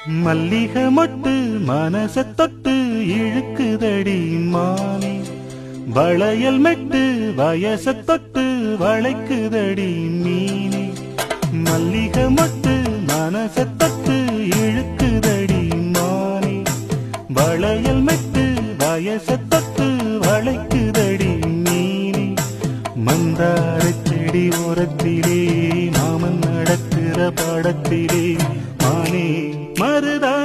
மல்லிகை மொட்டு மனச தொட்டு இழுக்குதடி மானே, வளையல் மெட்டு வயச தொட்டு வளைக்குதடி மீனே. மல்லிகை மொட்டு மனச தொட்டு இழுக்குதடி மானே, வளையல் மெட்டு வயச தொட்டு வளைக்குதடி மீனே. மந்தார செடி ஓரத்திலே மாமன் நடக்கிற படத்திலே மானே மருதா